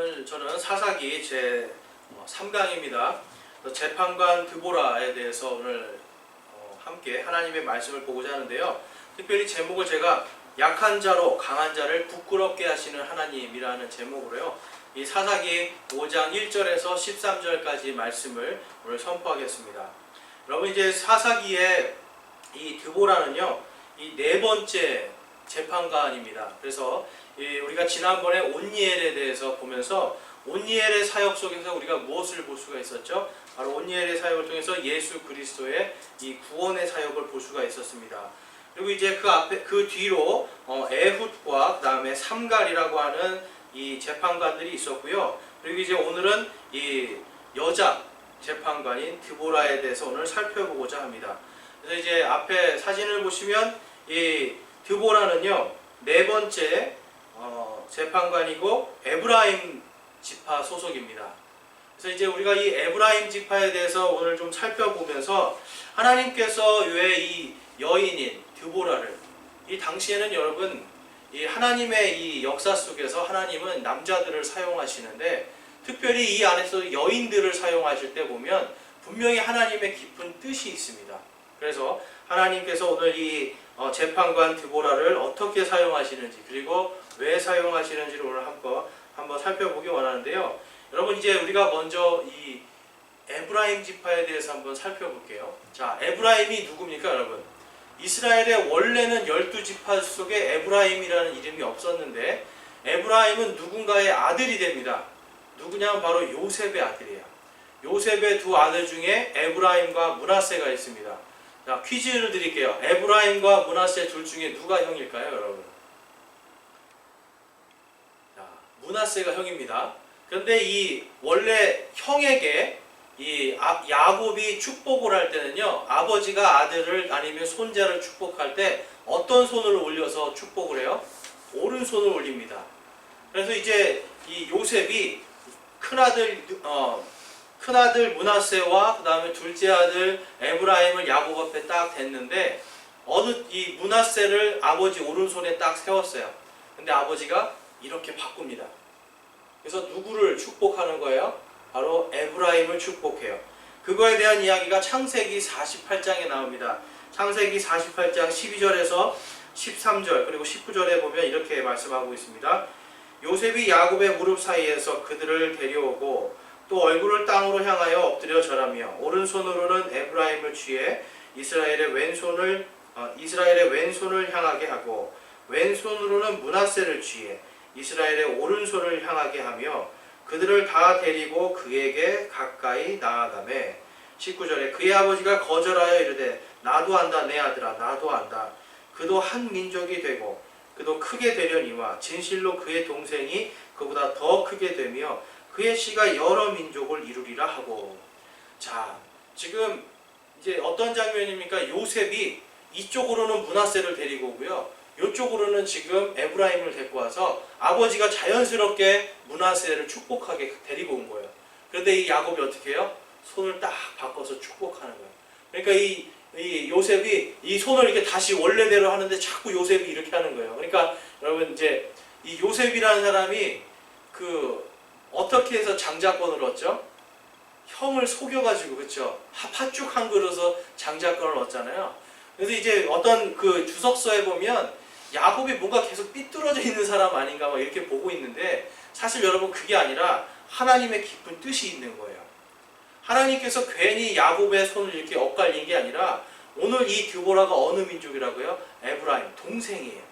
오늘 저는 사사기 제 3강입니다. 재판관 드보라에 대해서 오늘 함께 하나님의 말씀을 보고자 하는데요. 특별히 제목을 제가 약한 자로 강한 자를 부끄럽게 하시는 하나님이라는 제목으로요. 이 사사기 5장 1절에서 13절까지 말씀을 오늘 선포하겠습니다. 여러분, 이제 사사기의 이 드보라는요, 이 네 번째 재판관입니다. 그래서 우리가 지난번에 온니엘에 대해서 보면서 온니엘의 사역 속에서 우리가 무엇을 볼 수가 있었죠? 바로 온니엘의 사역을 통해서 예수 그리스도의 이 구원의 사역을 볼 수가 있었습니다. 그리고 이제 그 뒤로 에훗과 그 다음에 삼갈이라고 하는 이 재판관들이 있었고요. 그리고 이제 오늘은 이 여자 재판관인 드보라에 대해서 오늘 살펴보고자 합니다. 그래서 이제 앞에 사진을 보시면 이 드보라는요, 네 번째 재판관이고 에브라임 지파 소속입니다. 그래서 이제 우리가 이 에브라임 지파에 대해서 오늘 좀 살펴보면서 하나님께서 왜 이 여인인 드보라를, 이 당시에는 여러분, 이 하나님의 이 역사 속에서 하나님은 남자들을 사용하시는데 특별히 이 안에서 여인들을 사용하실 때 보면 분명히 하나님의 깊은 뜻이 있습니다. 그래서 하나님께서 오늘 이 재판관 드보라를 어떻게 사용하시는지, 그리고 왜 사용하시는지를 오늘 한번 살펴보기 원하는데요. 여러분, 이제 우리가 먼저 이 에브라임 지파에 대해서 한번 살펴볼게요. 자, 에브라임이 누굽니까, 여러분? 이스라엘의 원래는 12지파 속에 에브라임이라는 이름이 없었는데 에브라임은 누군가의 아들이 됩니다. 누구냐면 바로 요셉의 아들이에요. 요셉의 두 아들 중에 에브라임과 므낫세가 있습니다. 자, 퀴즈를 드릴게요. 에브라임과 므낫세 둘 중에 누가 형일까요, 여러분? 자, 므낫세가 형입니다. 그런데 이 원래 형에게 이 야곱이 축복을 할 때는요, 아버지가 아들을 아니면 손자를 축복할 때 어떤 손을 올려서 축복을 해요? 오른손을 올립니다. 그래서 이제 이 요셉이 큰아들 므낫세와 그 다음에 둘째 아들 에브라임을 야곱 앞에 딱 댔는데 이 므낫세를 아버지 오른손에 딱 세웠어요. 근데 아버지가 이렇게 바꿉니다. 그래서 누구를 축복하는 거예요? 바로 에브라임을 축복해요. 그거에 대한 이야기가 창세기 48장에 나옵니다. 창세기 48장 12절에서 13절 그리고 19절에 보면 이렇게 말씀하고 있습니다. 요셉이 야곱의 무릎 사이에서 그들을 데려오고 또 얼굴을 땅으로 향하여 엎드려 절하며 오른손으로는 에브라임을 취해 이스라엘의 왼손을 향하게 하고 왼손으로는 므낫세를 취해 이스라엘의 오른손을 향하게 하며 그들을 다 데리고 그에게 가까이 나아가매 19절에 그의 아버지가 거절하여 이르되 나도 안다 내 아들아 나도 안다. 그도 한 민족이 되고 그도 크게 되려니와 진실로 그의 동생이 그보다 더 크게 되며 그의 씨가 여러 민족을 이루리라 하고. 자, 지금 이제 어떤 장면입니까? 요셉이 이쪽으로는 므낫세를 데리고 오고요, 이쪽으로는 지금 에브라임을 데리고 와서 아버지가 자연스럽게 므낫세를 축복하게 데리고 온 거예요. 그런데 이 야곱이 어떻게 해요? 손을 딱 바꿔서 축복하는 거예요. 그러니까 이 요셉이 이 손을 이렇게 다시 원래대로 하는데 자꾸 요셉이 이렇게 하는 거예요. 그러니까 여러분, 이제 이 요셉이라는 사람이 어떻게 해서 장자권을 얻죠? 형을 속여가지고, 그렇죠? 팥죽 한 그릇에서 장자권을 얻잖아요. 그래서 이제 어떤 그 주석서에 보면 야곱이 뭔가 계속 삐뚤어져 있는 사람 아닌가 막 이렇게 보고 있는데 사실 여러분, 그게 아니라 하나님의 깊은 뜻이 있는 거예요. 하나님께서 괜히 야곱의 손을 이렇게 엇갈린 게 아니라 오늘 이 드보라가 어느 민족이라고요? 에브라임, 동생이에요.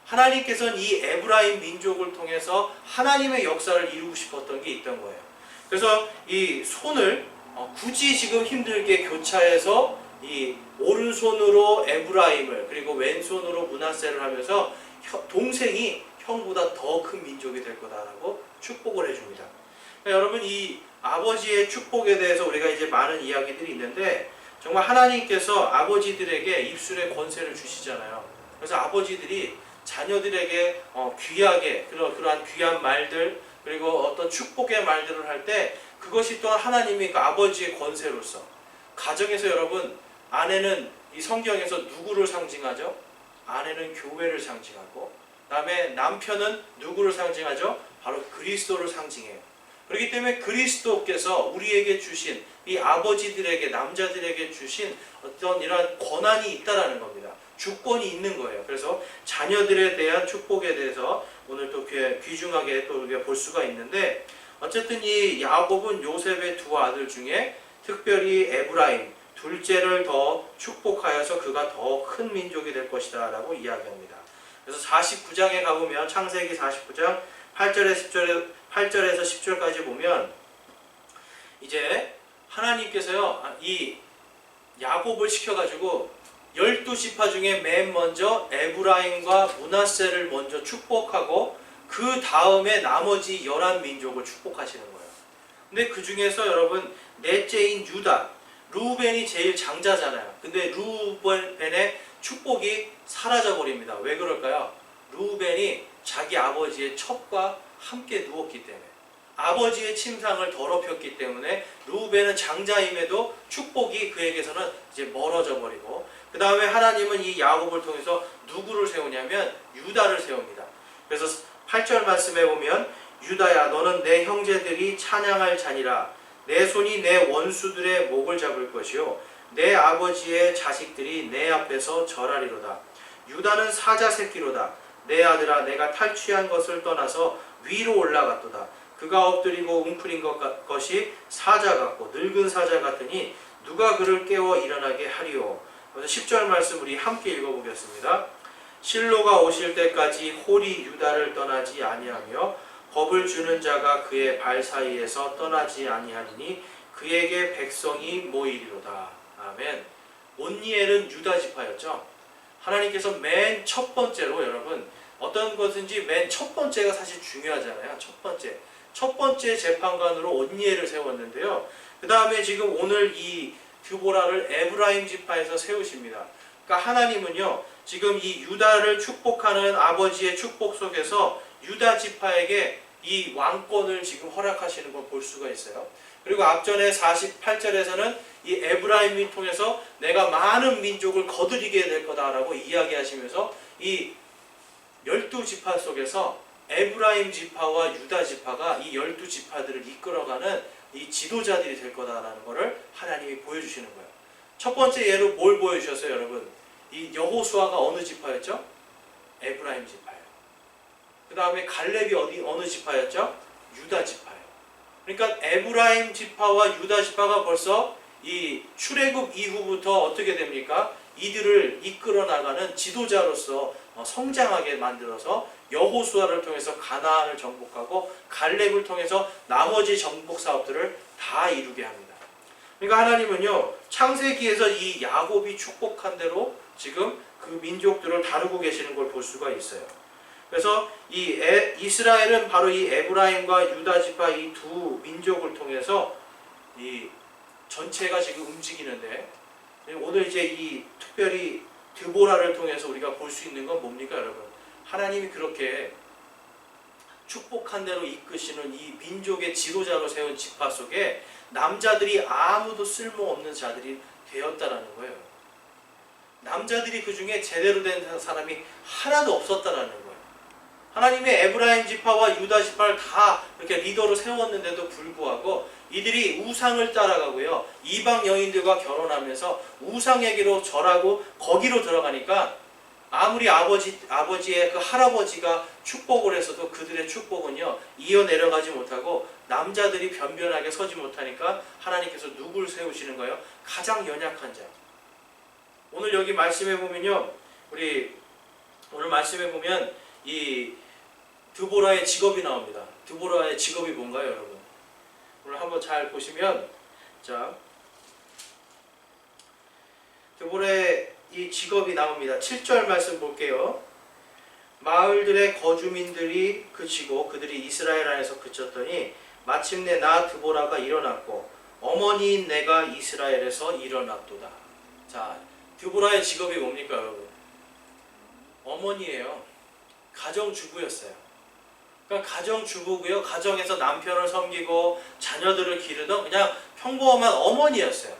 하나님께서는 이 에브라임 민족을 통해서 하나님의 역사를 이루고 싶었던 게 있던 거예요. 그래서 이 손을 굳이 지금 힘들게 교차해서 이 오른손으로 에브라임을 그리고 왼손으로 므낫세를 하면서 동생이 형보다 더 큰 민족이 될 거다라고 축복을 해줍니다. 그러니까 여러분, 이 아버지의 축복에 대해서 우리가 이제 많은 이야기들이 있는데 정말 하나님께서 아버지들에게 입술의 권세를 주시잖아요. 그래서 아버지들이 자녀들에게 귀하게 그러한 귀한 말들 그리고 어떤 축복의 말들을 할 때 그것이 또한 하나님이 그 아버지의 권세로서 가정에서 여러분, 아내는 이 성경에서 누구를 상징하죠? 아내는 교회를 상징하고, 그 다음에 남편은 누구를 상징하죠? 바로 그리스도를 상징해요. 그렇기 때문에 그리스도께서 우리에게 주신 이 아버지들에게, 남자들에게 주신 어떤 이러한 권한이 있다라는 겁니다. 주권이 있는 거예요. 그래서 자녀들에 대한 축복에 대해서 오늘 또 귀중하게 또 우리가 볼 수가 있는데, 어쨌든 이 야곱은 요셉의 두 아들 중에 특별히 에브라임 둘째를 더 축복하여서 그가 더 큰 민족이 될 것이다 라고 이야기합니다. 그래서 49장에 가보면, 창세기 49장 8절에서 10절까지 보면 이제 하나님께서요 이 야곱을 시켜가지고 12지파 중에 맨 먼저 에브라임과 므낫세를 먼저 축복하고 그 다음에 나머지 11민족을 축복하시는 거예요. 근데 그 중에서 여러분 넷째인 유다, 루벤이 제일 장자잖아요. 근데 루벤의 축복이 사라져 버립니다. 왜 그럴까요? 루벤이 자기 아버지의 첩과 함께 누웠기 때문에, 아버지의 침상을 더럽혔기 때문에 루벤은 장자임에도 축복이 그에게서는 이제 멀어져 버리고, 그 다음에 하나님은 이 야곱을 통해서 누구를 세우냐면 유다를 세웁니다. 그래서 8절 말씀에 보면 유다야 너는 내 형제들이 찬양할 자니라. 내 손이 내 원수들의 목을 잡을 것이요 내 아버지의 자식들이 내 앞에서 절하리로다. 유다는 사자 새끼로다. 내 아들아 내가 탈취한 것을 떠나서 위로 올라갔도다. 그가 엎드리고 웅크린 것이 사자 같고 늙은 사자 같으니 누가 그를 깨워 일어나게 하리오. 그래서 10절 말씀 우리 함께 읽어보겠습니다. 실로가 오실 때까지 홀이 유다를 떠나지 아니하며 법을 주는 자가 그의 발 사이에서 떠나지 아니하리니 그에게 백성이 모이리로다. 아멘. 온니엘은 유다 지파였죠. 하나님께서 맨 첫 번째로, 여러분 어떤 것인지 맨 첫 번째가 사실 중요하잖아요. 첫 번째 재판관으로 온니엘을 세웠는데요. 그 다음에 지금 오늘 이 드보라를 에브라임 지파에서 세우십니다. 그러니까 하나님은요 지금 이 유다를 축복하는 아버지의 축복 속에서 유다 지파에게 이 왕권을 지금 허락하시는 걸 볼 수가 있어요. 그리고 앞전에 48절에서는 이 에브라임을 통해서 내가 많은 민족을 거두리게 될 거다라고 이야기하시면서 이 12지파 속에서 에브라임 지파와 유다 지파가 이 12지파들을 이끌어가는 이 지도자들이 될 거다라는 것을 하나님이 보여주시는 거예요. 첫 번째 예로 뭘 보여주셨어요, 여러분? 이 여호수아가 어느 지파였죠? 에브라임 지파예요. 그 다음에 갈렙이 어느 지파였죠? 유다 지파예요. 그러니까 에브라임 지파와 유다 지파가 벌써 이 출애굽 이후부터 어떻게 됩니까? 이들을 이끌어 나가는 지도자로서 성장하게 만들어서 여호수아를 통해서 가나안을 정복하고 갈렙을 통해서 나머지 정복 사업들을 다 이루게 합니다. 그러니까 하나님은요 창세기에서 이 야곱이 축복한 대로 지금 그 민족들을 다루고 계시는 걸 볼 수가 있어요. 그래서 이 이스라엘은 바로 이 에브라임과 유다 지파 이 두 민족을 통해서 이 전체가 지금 움직이는데, 오늘 이제 이 특별히 드보라를 통해서 우리가 볼 수 있는 건 뭡니까, 여러분? 하나님이 그렇게 축복한 대로 이끄시는 이 민족의 지도자로 세운 지파 속에 남자들이 아무도 쓸모없는 자들이 되었다라는 거예요. 남자들이 그 중에 제대로 된 사람이 하나도 없었다라는 거예요. 하나님의 에브라임 지파와 유다 지파를 다 이렇게 리더로 세웠는데도 불구하고 이들이 우상을 따라가고요, 이방 여인들과 결혼하면서 우상에게로 절하고 거기로 들어가니까 아무리 아버지의 그 할아버지가 축복을 했어도 그들의 축복은요 이어 내려가지 못하고 남자들이 변변하게 서지 못하니까 하나님께서 누구를 세우시는 거예요? 가장 연약한 자. 오늘 여기 말씀해 보면요, 우리 오늘 말씀해 보면 이 드보라의 직업이 나옵니다. 드보라의 직업이 뭔가요, 여러분? 오늘 한번 잘 보시면, 자, 드보라의 이 직업이 나옵니다. 7절 말씀 볼게요. 마을들의 거주민들이 그치고 그들이 이스라엘 안에서 그쳤더니 마침내 나 드보라가 일어났고 어머니인 내가 이스라엘에서 일어났도다. 자, 드보라의 직업이 뭡니까, 여러분? 어머니예요. 가정주부였어요. 그러니까 가정주부고요. 가정에서 남편을 섬기고 자녀들을 기르던 그냥 평범한 어머니였어요.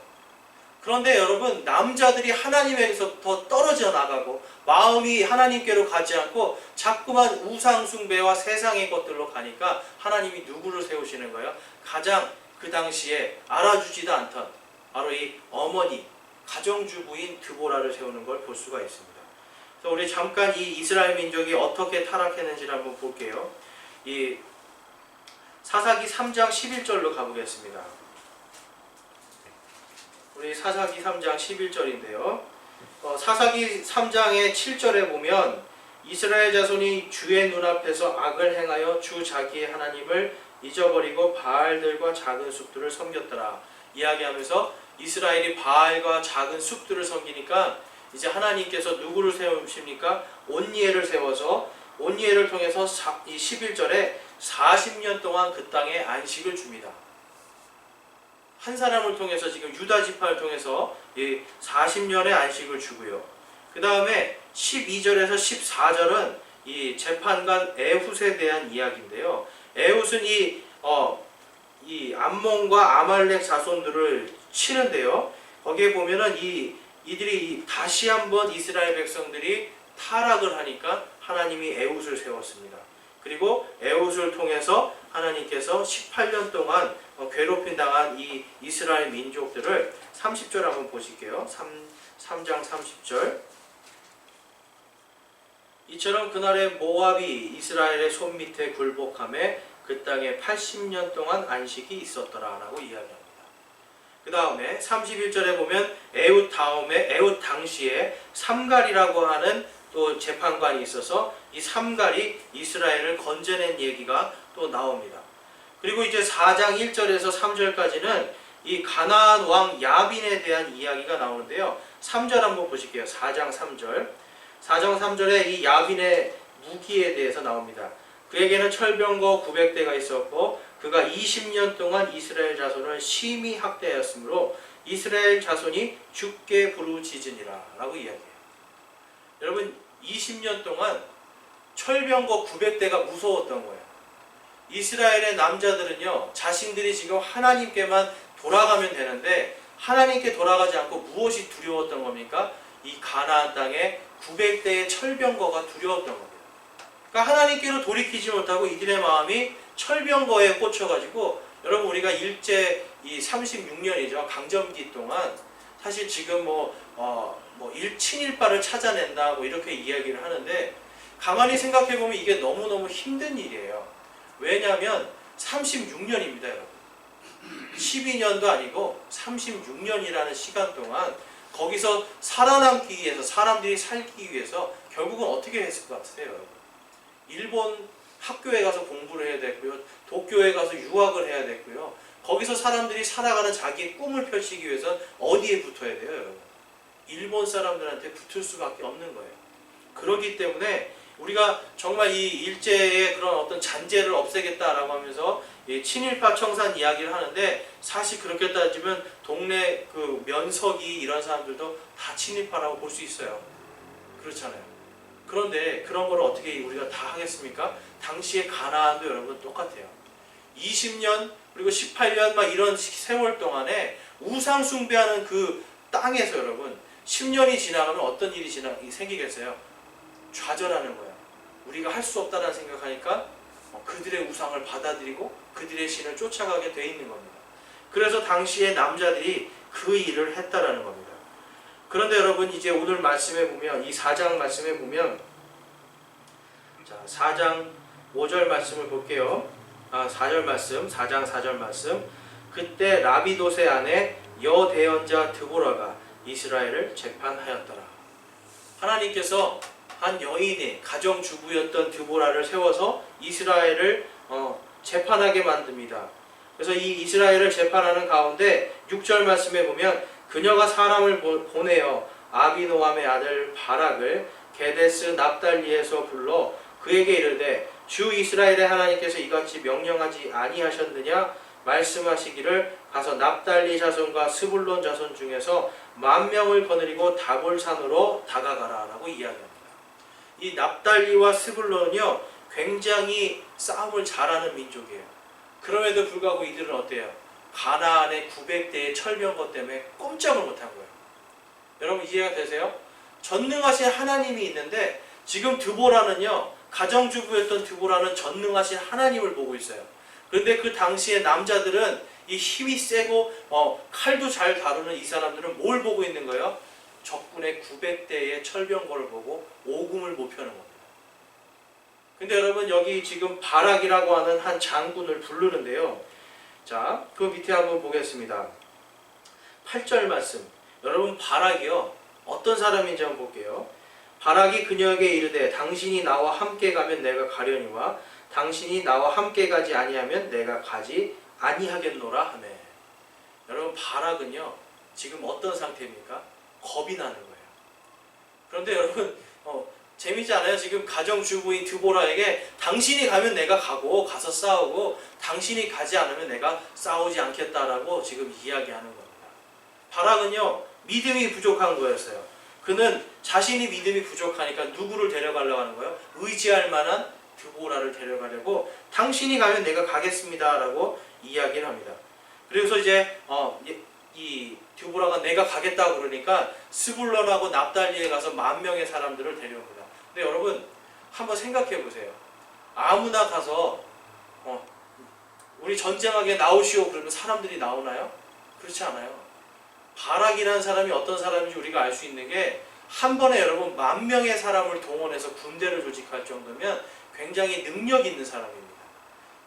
그런데 여러분, 남자들이 하나님에게서 떨어져 나가고 마음이 하나님께로 가지 않고 자꾸만 우상 숭배와 세상의 것들로 가니까 하나님이 누구를 세우시는 거예요? 가장 그 당시에 알아주지도 않던 바로 이 어머니, 가정주부인 드보라를 세우는 걸 볼 수가 있습니다. 그래서 우리 잠깐 이 이스라엘 민족이 어떻게 타락했는지를 한번 볼게요. 이 사사기 3장 11절로 가보겠습니다. 우리 사사기 3장 11절인데요. 사사기 3장의 7절에 보면 이스라엘 자손이 주의 눈앞에서 악을 행하여 주 자기의 하나님을 잊어버리고 바알들과 작은 숲들을 섬겼더라 이야기하면서 이스라엘이 바알과 작은 숲들을 섬기니까 이제 하나님께서 누구를 세우십니까? 온니엘을 세워서 온니엘을 통해서 이 11절에 40년 동안 그 땅에 안식을 줍니다. 한 사람을 통해서 지금 유다 지파를 통해서 40년의 안식을 주고요. 그 다음에 12절에서 14절은 이 재판관 에훗에 대한 이야기인데요. 에훗은 이 암몬과 아말렉 자손들을 치는데요. 거기에 보면은 이들이 다시 한번 이스라엘 백성들이 타락을 하니까 하나님이 에훗을 세웠습니다. 그리고 에훗을 통해서 하나님께서 18년 동안 괴롭힘 당한 이 이스라엘 민족들을 30절 한번 보실게요. 3장 30절. 이처럼 그날에 모압이 이스라엘의 손밑에 굴복함에 그 땅에 80년 동안 안식이 있었더라 라고 이야기합니다. 그 다음에 31절에 보면 에훗 다음에 에훗 당시에 삼갈이라고 하는 또 재판관이 있어서 이 삼갈이 이스라엘을 건져낸 얘기가 또 나옵니다. 그리고 이제 4장 1절에서 3절까지는 이 가나안 왕 야빈에 대한 이야기가 나오는데요. 3절 한번 보실게요. 4장 3절. 4장 3절에 이 야빈의 무기에 대해서 나옵니다. 그에게는 철병거 900대가 있었고 그가 20년 동안 이스라엘 자손을 심히 학대하였으므로 이스라엘 자손이 죽게 부르짖으니라 라고 이야기해요. 여러분, 20년 동안 철병거 900대가 무서웠던 거예요. 이스라엘의 남자들은요, 자신들이 지금 하나님께만 돌아가면 되는데 하나님께 돌아가지 않고 무엇이 두려웠던 겁니까? 이 가나안 땅에 900대의 철병거가 두려웠던 겁니다. 그러니까 하나님께로 돌이키지 못하고 이들의 마음이 철병거에 꽂혀가지고, 여러분, 우리가 일제 이 36년이죠. 강점기 동안 사실 지금 친일파를 찾아낸다 이렇게 이야기를 하는데, 가만히 생각해보면 이게 너무너무 힘든 일이에요. 왜냐하면 36년입니다, 여러분. 12년도 아니고 36년이라는 시간 동안 거기서 살아남기 위해서, 사람들이 살기 위해서 결국은 어떻게 했을 것 같으세요, 여러분? 일본 학교에 가서 공부를 해야 됐고요. 도쿄에 가서 유학을 해야 됐고요. 거기서 사람들이 살아가는 자기의 꿈을 펼치기 위해서 어디에 붙어야 돼요, 여러분? 일본 사람들한테 붙을 수밖에 없는 거예요. 그렇기 때문에 우리가 정말 이 일제의 그런 어떤 잔재를 없애겠다라고 하면서 이 친일파 청산 이야기를 하는데, 사실 그렇게 따지면 동네 그 면석이 이런 사람들도 다 친일파라고 볼 수 있어요. 그렇잖아요. 그런데 그런 걸 어떻게 우리가 다 하겠습니까? 당시의 가나안도 여러분 똑같아요. 20년 그리고 18년 막 이런 세월 동안에 우상 숭배하는 그 땅에서 여러분 10년이 지나가면 어떤 일이 생기겠어요? 좌절하는 거예요. 우리가 할 수 없다는 생각하니까 그들의 우상을 받아들이고 그들의 신을 쫓아가게 돼 있는 겁니다. 그래서 당시의 남자들이 그 일을 했다라는 겁니다. 그런데 여러분, 이제 오늘 말씀에 보면, 이 4장 말씀에 보면, 자, 4장 5절 말씀을 볼게요. 4절 말씀, 4장 4절 말씀. 그때 라비돗의 아내 여대언자 드보라가 이스라엘을 재판하였더라. 하나님께서 한 여인의 가정주부였던 드보라를 세워서 이스라엘을 재판하게 만듭니다. 그래서 이 이스라엘을 재판하는 가운데 6절 말씀에 보면 그녀가 사람을 보내어 아비노함의 아들 바락을 게데스 납달리에서 불러 그에게 이르되 주 이스라엘의 하나님께서 이같이 명령하지 아니하셨느냐 말씀하시기를 가서 납달리 자손과 스불론 자손 중에서 10,000명을 거느리고 다볼산으로 다가가라 라고 이야기합니다. 이 납달리와 스불론은요 굉장히 싸움을 잘하는 민족이에요. 그럼에도 불구하고 이들은 어때요? 가나안의 900대의 철병거 때문에 꼼짝을 못한 거예요. 여러분 이해가 되세요? 전능하신 하나님이 있는데 지금 드보라는요, 가정주부였던 드보라는 전능하신 하나님을 보고 있어요. 그런데 그 당시에 남자들은 이 힘이 세고 칼도 잘 다루는 이 사람들은 뭘 보고 있는 거예요? 적군의 900대의 철병거를 보고 오금을 못 펴는 겁니다. 근데 여러분 여기 지금 바락이라고 하는 한 장군을 부르는데요. 자, 그 밑에 한번 보겠습니다. 8절 말씀. 여러분 바락이요, 어떤 사람인지 한번 볼게요. 바락이 그녀에게 이르되 당신이 나와 함께 가면 내가 가려니와 당신이 나와 함께 가지 아니하면 내가 가지 아니하겠노라 하매. 여러분 바락은요 지금 어떤 상태입니까? 겁이 나는 거예요. 그런데 여러분 재밌지 않아요? 지금 가정주부인 드보라에게 당신이 가면 내가 가고 가서 싸우고 당신이 가지 않으면 내가 싸우지 않겠다라고 지금 이야기하는 겁니다. 바락은요 믿음이 부족한 거였어요. 그는 자신이 믿음이 부족하니까 누구를 데려가려고 하는 거예요? 의지할 만한 드보라를 데려가려고 당신이 가면 내가 가겠습니다 라고 이야기를 합니다. 그래서 이제 이 드보라가 내가 가겠다고 그러니까 스불론하고 납달리에 가서 10,000명의 사람들을 데려옵니다. 근데 여러분 한번 생각해 보세요. 아무나 가서 우리 전쟁하게 나오시오 그러면 사람들이 나오나요? 그렇지 않아요. 바락이라는 사람이 어떤 사람인지 우리가 알 수 있는 게 한 번에 여러분 10,000명의 사람을 동원해서 군대를 조직할 정도면 굉장히 능력 있는 사람입니다.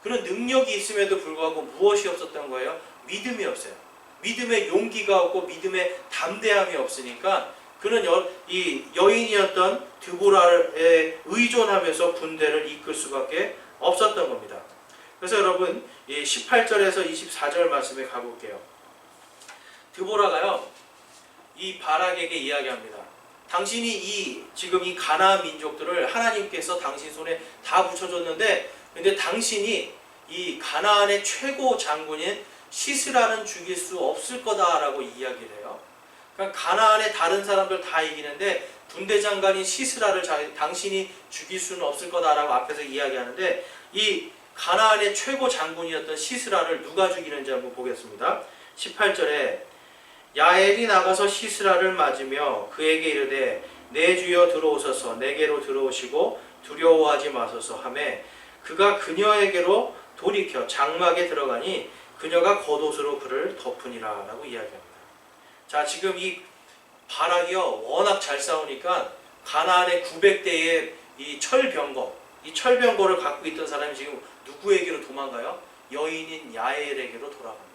그런 능력이 있음에도 불구하고 무엇이 없었던 거예요? 믿음이 없어요. 믿음의 용기가 없고 믿음의 담대함이 없으니까 그는 이 여인이었던 드보라에 의존하면서 군대를 이끌 수밖에 없었던 겁니다. 그래서 여러분 이 18절에서 24절 말씀에 가볼게요. 드보라가요 이 바락에게 이야기합니다. 당신이 지금 이 가나안 민족들을 하나님께서 당신 손에 다 붙여줬는데 근데 당신이 이 가나안의 최고 장군인 시스라는 죽일 수 없을 거다라고 이야기를 해요. 그러니까 가나안의 다른 사람들 다 이기는데 군대장관인 시스라를 당신이 죽일 수는 없을 거다라고 앞에서 이야기하는데 이 가나안의 최고 장군이었던 시스라를 누가 죽이는지 한번 보겠습니다. 18절에 야엘이 나가서 시스라를 맞으며 그에게 이르되 내 주여 들어오소서 내게로 들어오시고 두려워하지 마소서 하매 그가 그녀에게로 돌이켜 장막에 들어가니 그녀가 겉옷으로 그를 덮으니라 라고 이야기합니다. 자, 지금 이 바락이요 워낙 잘 싸우니까 가나안의 900대의 이 철병거를 갖고 있던 사람이 지금 누구에게로 도망가요? 여인인 야엘에게로 돌아갑니다.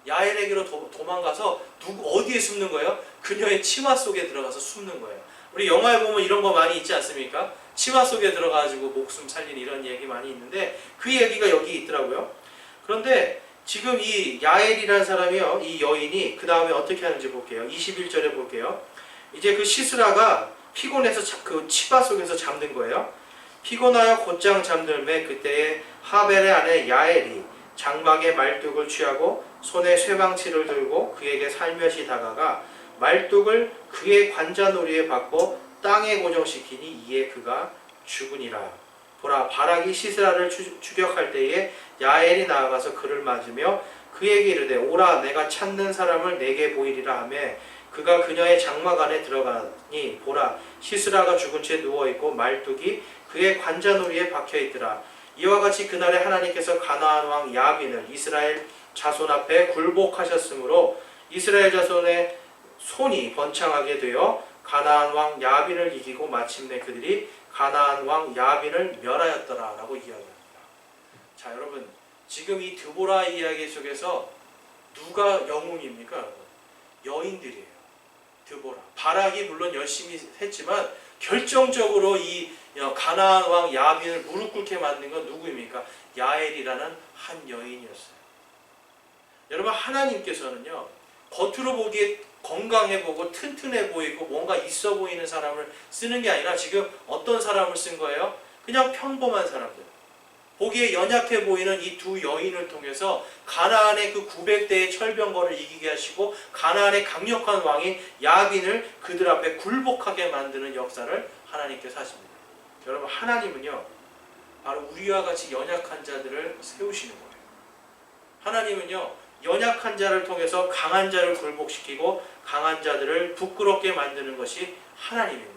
야엘에게로 도망가서 어디에 숨는 거예요? 그녀의 치마 속에 들어가서 숨는 거예요. 우리 영화에 보면 이런 거 많이 있지 않습니까? 치마 속에 들어가지고 목숨 살린 이런 얘기 많이 있는데 그 얘기가 여기 있더라고요. 그런데 지금 이 야엘이라는 사람이요, 이 여인이 그 다음에 어떻게 하는지 볼게요. 21절에 볼게요. 이제 그 시스라가 피곤해서 그 치마 속에서 잠든 거예요. 피곤하여 곧장 잠들매 그때에 하벨의 아내 야엘이 장막에 말뚝을 취하고 손에 쇠방치를 들고 그에게 살며시 다가가 말뚝을 그의 관자놀이에 받고 땅에 고정시키니 이에 그가 죽으니라. 보라, 바락이 시스라를 추격할 때에 야엘이 나아가서 그를 맞으며 그에게 이르되 오라 내가 찾는 사람을 내게 보이리라 하매 그가 그녀의 장막 안에 들어가니 보라 시스라가 죽은 채 누워있고 말뚝이 그의 관자놀이에 박혀있더라. 이와 같이 그날에 하나님께서 가나안 왕 야빈을 이스라엘 자손 앞에 굴복하셨으므로 이스라엘 자손의 손이 번창하게 되어 가나안 왕 야빈을 이기고 마침내 그들이 가나안 왕 야빈을 멸하였더라 라고 이야기합니다. 자, 여러분 지금 이 드보라 이야기 속에서 누가 영웅입니까? 여러분? 여인들이에요. 드보라. 바락이 물론 열심히 했지만 결정적으로 이 가나안 왕 야빈을 무릎 꿇게 만든 건 누구입니까? 야엘이라는 한 여인이었어요. 여러분 하나님께서는요 겉으로 보기에 건강해 보고 튼튼해 보이고 뭔가 있어 보이는 사람을 쓰는 게 아니라 지금 어떤 사람을 쓴 거예요? 그냥 평범한 사람들. 보기에 연약해 보이는 이 두 여인을 통해서 가나안의 그 900대의 철병거를 이기게 하시고 가나안의 강력한 왕인 야빈을 그들 앞에 굴복하게 만드는 역사를 하나님께서 하십니다. 여러분 하나님은요 바로 우리와 같이 연약한 자들을 세우시는 거예요. 하나님은요 연약한 자를 통해서 강한 자를 굴복시키고 강한 자들을 부끄럽게 만드는 것이 하나님입니다.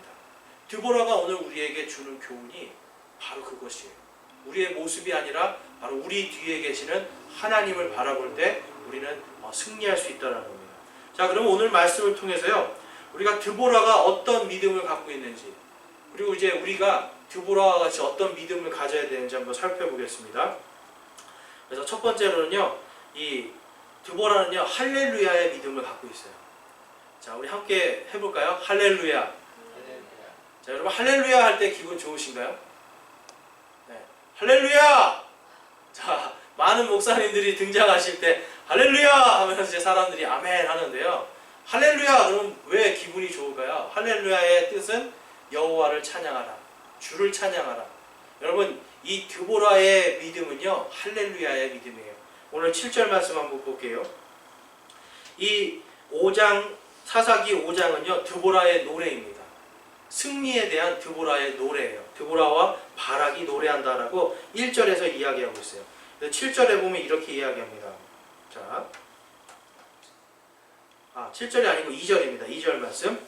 드보라가 오늘 우리에게 주는 교훈이 바로 그것이에요. 우리의 모습이 아니라 바로 우리 뒤에 계시는 하나님을 바라볼 때 우리는 승리할 수 있다는 겁니다. 자, 그럼 오늘 말씀을 통해서요, 우리가 드보라가 어떤 믿음을 갖고 있는지, 그리고 이제 우리가 드보라와 같이 어떤 믿음을 가져야 되는지 한번 살펴보겠습니다. 그래서 첫 번째로는요, 이 드보라는요, 할렐루야의 믿음을 갖고 있어요. 자, 우리 함께 해볼까요? 할렐루야. 자, 여러분 할렐루야 할 때 기분 좋으신가요? 네. 할렐루야! 자, 많은 목사님들이 등장하실 때 할렐루야! 하면서 이제 사람들이 아멘 하는데요. 할렐루야! 그럼 왜 기분이 좋을까요? 할렐루야의 뜻은 여호와를 찬양하라. 주를 찬양하라. 여러분, 이 드보라의 믿음은요, 할렐루야의 믿음이에요. 오늘 7절 말씀 한번 볼게요. 이 5장, 사사기 5장은요, 드보라의 노래입니다. 승리에 대한 드보라의 노래예요. 드보라와 바락이 노래한다라고 1절에서 이야기하고 있어요. 7절에 보면 이렇게 이야기합니다. 자, 7절이 아니고 2절입니다. 2절 말씀.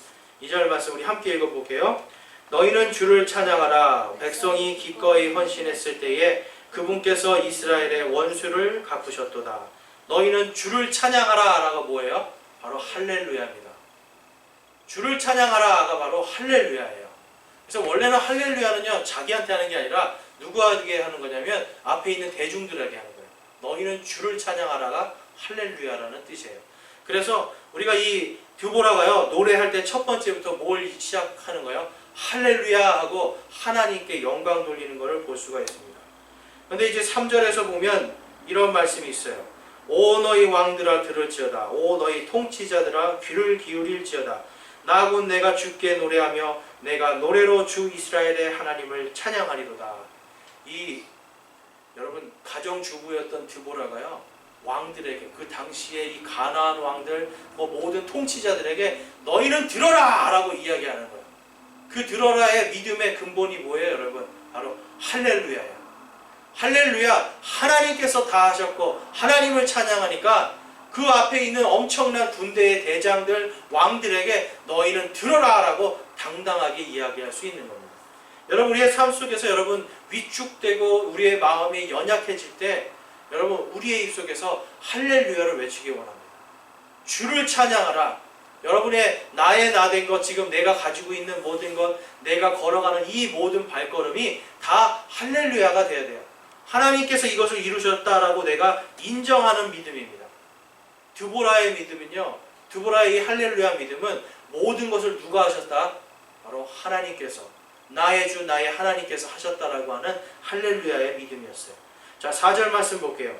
2절 말씀 우리 함께 읽어볼게요. 너희는 주를 찬양하라. 백성이 기꺼이 헌신했을 때에 그분께서 이스라엘의 원수를 갚으셨도다. 너희는 주를 찬양하라 라가 뭐예요? 바로 할렐루야입니다. 주를 찬양하라가 바로 할렐루야예요. 그래서 원래는 할렐루야는요, 자기한테 하는 게 아니라 누구에게 하는 거냐면 앞에 있는 대중들에게 하는 거예요. 너희는 주를 찬양하라가 할렐루야라는 뜻이에요. 그래서 우리가 이 드보라가요, 노래할 때 첫 번째부터 뭘 시작하는 거예요? 할렐루야 하고 하나님께 영광 돌리는 것을 볼 수가 있습니다. 그런데 이제 3절에서 보면 이런 말씀이 있어요. 오 너희 왕들아 들을지어다. 오 너희 통치자들아 귀를 기울일지어다. 나 곧 내가 주께 노래하며 내가 노래로 주 이스라엘의 하나님을 찬양하리로다. 이 여러분 가정주부였던 드보라가요, 왕들에게, 그 당시에 이 가나안 왕들 모든 통치자들에게 너희는 들어라 라고 이야기하는 거예요. 그 들어라의 믿음의 근본이 뭐예요, 여러분? 바로 할렐루야예요. 할렐루야, 하나님께서 다 하셨고 하나님을 찬양하니까 그 앞에 있는 엄청난 군대의 대장들, 왕들에게 너희는 들어라 라고 당당하게 이야기할 수 있는 겁니다. 여러분, 우리의 삶 속에서 여러분 위축되고 우리의 마음이 연약해질 때 여러분 우리의 입 속에서 할렐루야를 외치기 원합니다. 주를 찬양하라. 여러분의 나의 나 된 것, 지금 내가 가지고 있는 모든 것, 내가 걸어가는 이 모든 발걸음이 다 할렐루야가 되어야 돼요. 하나님께서 이것을 이루셨다라고 내가 인정하는 믿음입니다. 드보라의 믿음은요, 드보라의 이 할렐루야 믿음은 모든 것을 누가 하셨다? 바로 하나님께서, 나의 주 나의 하나님께서 하셨다라고 하는 할렐루야의 믿음이었어요. 자, 4절 말씀 볼게요.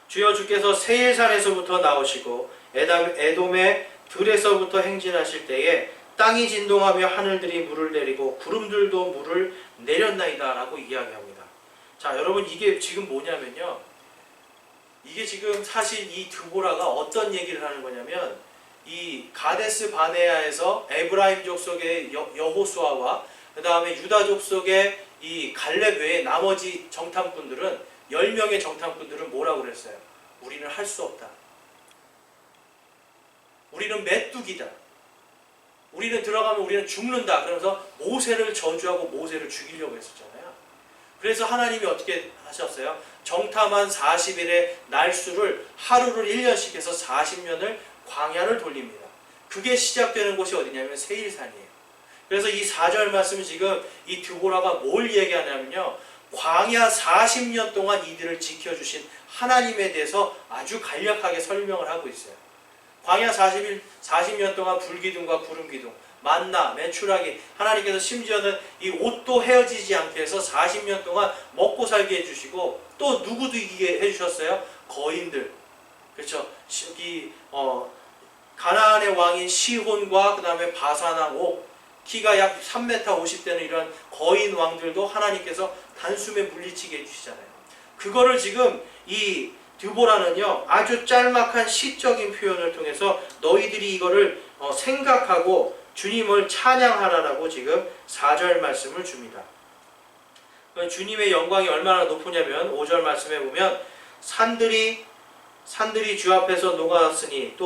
주여 주께서 세일산에서부터 나오시고 에돔의 들에서부터 행진하실 때에 땅이 진동하며 하늘들이 물을 내리고 구름들도 물을 내렸나이다 라고 이야기합니다. 자, 여러분 이게 지금 뭐냐면요, 이게 지금 사실 이 드보라가 어떤 얘기를 하는 거냐면 이 가데스 바네아에서 에브라임 족속의 여호수아와 그 다음에 유다 족속의 이 갈렙 외에 나머지 정탐꾼들은 10명의 정탐꾼들은 뭐라고 그랬어요? 우리는 할 수 없다. 우리는 메뚜기다. 우리는 들어가면 우리는 죽는다. 그러면서 모세를 저주하고 모세를 죽이려고 했었잖아요. 그래서 하나님이 어떻게 하셨어요? 정탐한 40일의 날수를 하루를 1년씩 해서 40년을 광야를 돌립니다. 그게 시작되는 곳이 어디냐면 세일산이에요. 그래서 이 4절 말씀은 지금 이 드보라가 뭘 얘기하냐면요, 광야 40년 동안 이들을 지켜주신 하나님에 대해서 아주 간략하게 설명을 하고 있어요. 광야 40년 동안 불기둥과 구름기둥, 만나, 메추라기, 하나님께서 심지어는 이 옷도 헤어지지 않게 해서 40년 동안 먹고 살게 해주시고, 또 누구도 이기게 해주셨어요? 거인들. 그렇죠. 가나안의 왕인 시혼과 그 다음에 바산왕 옥, 키가 약 3m 50되는 이런 거인 왕들도 하나님께서 단숨에 물리치게 해주시잖아요. 그거를 지금 이 드보라는요, 아주 짤막한 시적인 표현을 통해서 너희들이 이거를 생각하고 주님을 찬양하라라고 지금 4절 말씀을 줍니다. 주님의 영광이 얼마나 높으냐면 5절 말씀에 보면 산들이 산들이 주 앞에서 녹았으니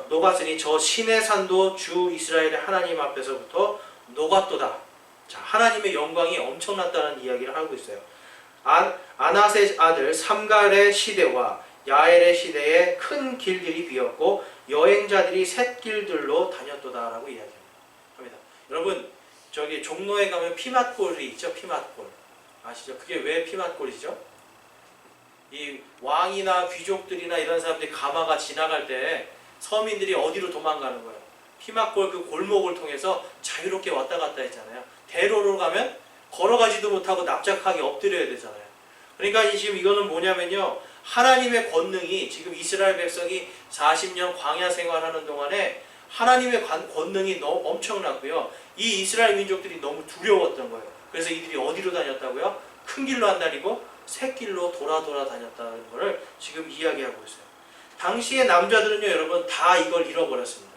녹았으니 저 신의 산도 주 이스라엘의 하나님 앞에서부터 녹았도다. 자, 하나님의 영광이 엄청났다는 이야기를 하고 있어요. 아낫의 아들 삼갈의 시대와 야엘의 시대에 큰 길들이 비었고 여행자들이 샛길들로 다녔도다라고 이야기합니다. 여러분, 저기 종로에 가면 피맛골이 있죠. 피맛골 아시죠? 그게 왜 피맛골이죠? 이 왕이나 귀족들이나 이런 사람들이 가마가 지나갈 때 서민들이 어디로 도망가는 거예요? 피맛골 그 골목을 통해서 자유롭게 왔다 갔다 했잖아요. 대로로 가면 걸어가지도 못하고 납작하게 엎드려야 되잖아요. 그러니까 지금 이거는 뭐냐면요, 하나님의 권능이 지금 이스라엘 백성이 40년 광야 생활하는 동안에 하나님의 권능이 너무 엄청났고요. 이 이스라엘 민족들이 너무 두려웠던 거예요. 그래서 이들이 어디로 다녔다고요? 큰 길로 안 다니고 샛길로 돌아 다녔다는 것을 지금 이야기하고 있어요. 당시의 남자들은요, 여러분, 다 이걸 잃어버렸습니다.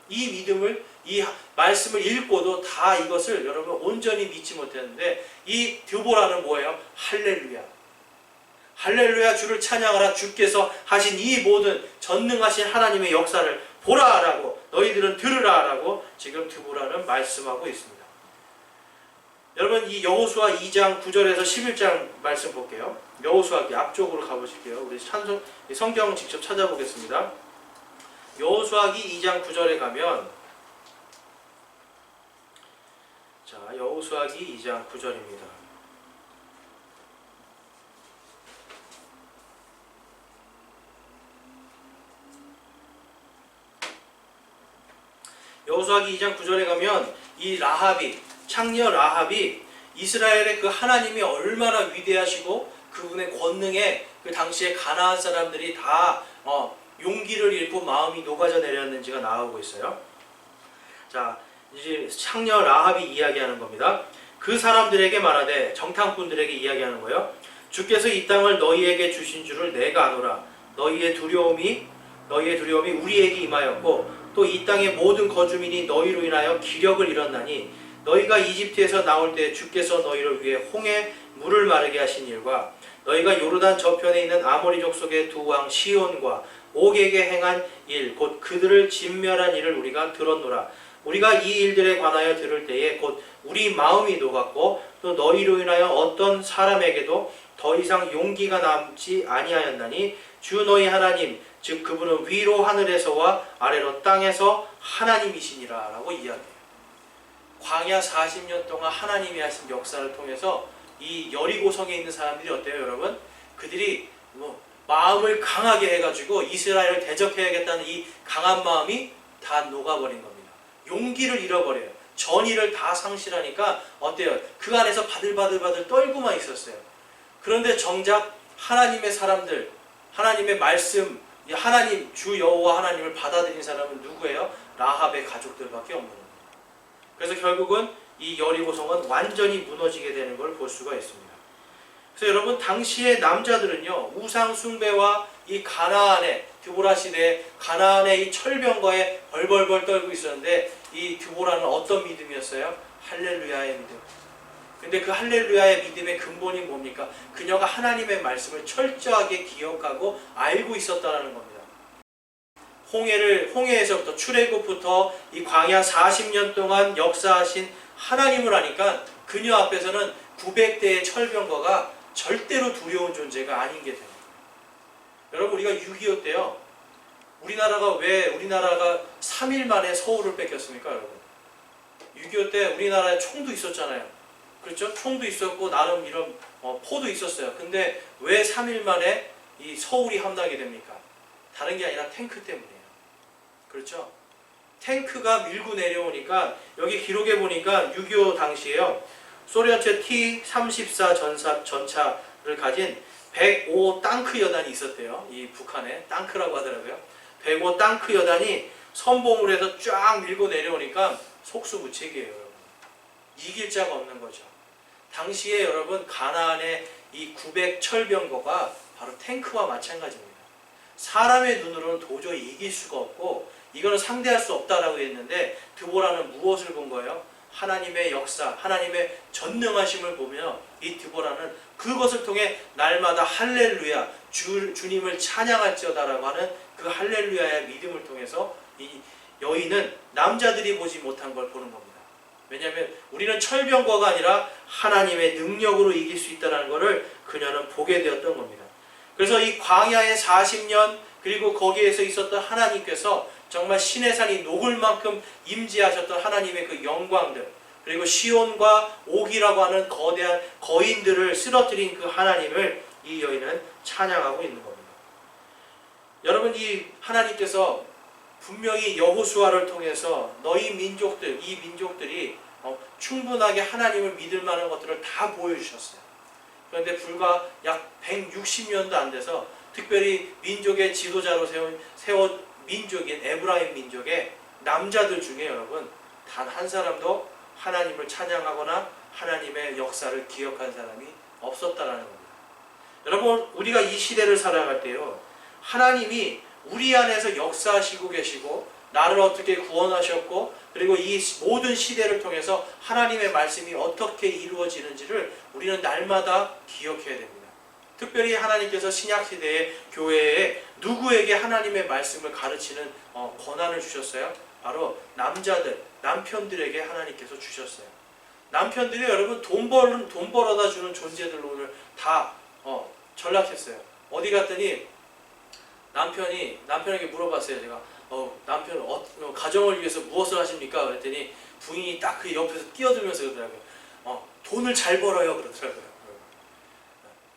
이 믿음을, 이 말씀을 읽고도 다 이것을 여러분 온전히 믿지 못했는데, 이 드보라는 뭐예요? 할렐루야. 할렐루야, 주를 찬양하라. 주께서 하신 이 모든 전능하신 하나님의 역사를 보라라고, 너희들은 들으라라고 지금 드보라는 말씀하고 있습니다. 여러분, 이 여호수아 2장 9절에서 11장 말씀 볼게요. 여호수아 앞쪽으로 가보실게요. 우리 성경 직접 찾아보겠습니다. 여호수아기 2장 9절에 가면, 자, 여호수아기 2장 9절입니다. 여호수아기 2장 9절에 가면 이 라합이, 창녀 라합이 이스라엘의 그 하나님이 얼마나 위대하시고 그분의 권능에 그 당시에 가나안 사람들이 다 용기를 잃고 마음이 녹아져 내렸는지가 나오고 있어요. 자, 이제 창녀 라합이 이야기하는 겁니다. 그 사람들에게 말하되, 정탐꾼들에게 이야기하는 거예요. 주께서 이 땅을 너희에게 주신 줄을 내가 아노라. 너희의 두려움이 우리에게 임하였고 또 이 땅의 모든 거주민이 너희로 인하여 기력을 잃었나니 너희가 이집트에서 나올 때 주께서 너희를 위해 홍해 물을 마르게 하신 일과 너희가 요르단 저편에 있는 아모리 족속의 두 왕 시온과 옥에게 행한 일, 곧 그들을 진멸한 일을 우리가 들었노라. 우리가 이 일들에 관하여 들을 때에 곧 우리 마음이 녹았고 또 너희로 인하여 어떤 사람에게도 더 이상 용기가 남지 아니하였나니 주 너희 하나님, 즉 그분은 위로 하늘에서와 아래로 땅에서 하나님이시니라 라고 이야기해요. 광야 40년 동안 하나님이 하신 역사를 통해서 이 여리고성에 있는 사람들이 어때요, 여러분? 그들이 마음을 강하게 해가지고 이스라엘을 대적해야겠다는 이 강한 마음이 다 녹아버린 겁니다. 용기를 잃어버려요. 전의를 다 상실하니까 어때요? 그 안에서 바들바들 떨고만 있었어요. 그런데 정작 하나님의 사람들, 하나님의 말씀, 하나님 주 여호와 하나님을 받아들인 사람은 누구예요? 라합의 가족들밖에 없는 겁니다. 그래서 결국은 이 여리고성은 완전히 무너지게 되는 걸 볼 수가 있습니다. 그래서 여러분, 당시의 남자들은요, 우상 숭배와 이 가나안의 드보라 시대에 가나안의 이 철병거에 벌벌벌 떨고 있었는데, 이 드보라는 어떤 믿음이었어요? 할렐루야의 믿음. 근데 그 할렐루야의 믿음의 근본이 뭡니까? 그녀가 하나님의 말씀을 철저하게 기억하고 알고 있었다는 겁니다. 홍해에서부터 출애굽부터 이 광야 40년 동안 역사하신 하나님을 아니까 그녀 앞에서는 900대의 철병거가 절대로 두려운 존재가 아닌 게 됩니다. 여러분, 우리가 6.25 때요, 우리나라가 3일 만에 서울을 뺏겼습니까, 여러분? 6.25 때 우리나라에 총도 있었잖아요. 그렇죠? 총도 있었고 나름 이런 포도 있었어요. 근데 왜 3일 만에 이 서울이 함락이 됩니까? 다른 게 아니라 탱크 때문이에요. 그렇죠? 탱크가 밀고 내려오니까, 여기 기록에 보니까 6.25 당시에요, 소련제 T-34 전차를 가진 105 땅크 여단이 있었대요. 이 북한에 땅크라고 하더라고요. 105 땅크 여단이 선봉을 해서 쫙 밀고 내려오니까 속수무책이에요, 여러분. 이길 자가 없는 거죠. 당시에 여러분, 가나안의 이 900 철병거가 바로 탱크와 마찬가지입니다. 사람의 눈으로는 도저히 이길 수가 없고 이거는 상대할 수 없다라고 했는데, 드보라는 무엇을 본 거예요? 하나님의 역사, 하나님의 전능하심을 보며 이 드보라는 그것을 통해 날마다 할렐루야, 주님을 찬양할지어다라고 하는 그 할렐루야의 믿음을 통해서 이 여인은 남자들이 보지 못한 걸 보는 겁니다. 왜냐하면 우리는 철병거가 아니라 하나님의 능력으로 이길 수 있다는 것을 그녀는 보게 되었던 겁니다. 그래서 이 광야의 40년 그리고 거기에서 있었던 하나님께서 정말 신의 산이 녹을 만큼 임재하셨던 하나님의 그 영광들, 그리고 시온과 옥이라고 하는 거대한 거인들을 쓰러뜨린 그 하나님을 이 여인은 찬양하고 있는 겁니다. 여러분, 이 하나님께서 분명히 여호수아를 통해서 너희 민족들, 이 민족들이 충분하게 하나님을 믿을 만한 것들을 다 보여주셨어요. 그런데 불과 약 160년도 안 돼서 특별히 민족의 지도자로 세운 민족인 에브라임 민족의 남자들 중에 여러분 단 한 사람도 하나님을 찬양하거나 하나님의 역사를 기억한 사람이 없었다라는 겁니다. 여러분, 우리가 이 시대를 살아갈 때요, 하나님이 우리 안에서 역사하시고 계시고 나를 어떻게 구원하셨고 그리고 이 모든 시대를 통해서 하나님의 말씀이 어떻게 이루어지는지를 우리는 날마다 기억해야 됩니다. 특별히 하나님께서 신약시대의 교회에 누구에게 하나님의 말씀을 가르치는 권한을 주셨어요? 바로 남자들, 남편들에게 하나님께서 주셨어요. 남편들이 여러분 돈 벌어다 주는 존재들로 오늘 다 전락했어요. 어디 갔더니 남편에게 물어봤어요. 제가 남편 가정을 위해서 무엇을 하십니까? 그랬더니 부인이 딱 그 옆에서 뛰어들면서 그러더라고요. 돈을 잘 벌어요. 그러더라고요.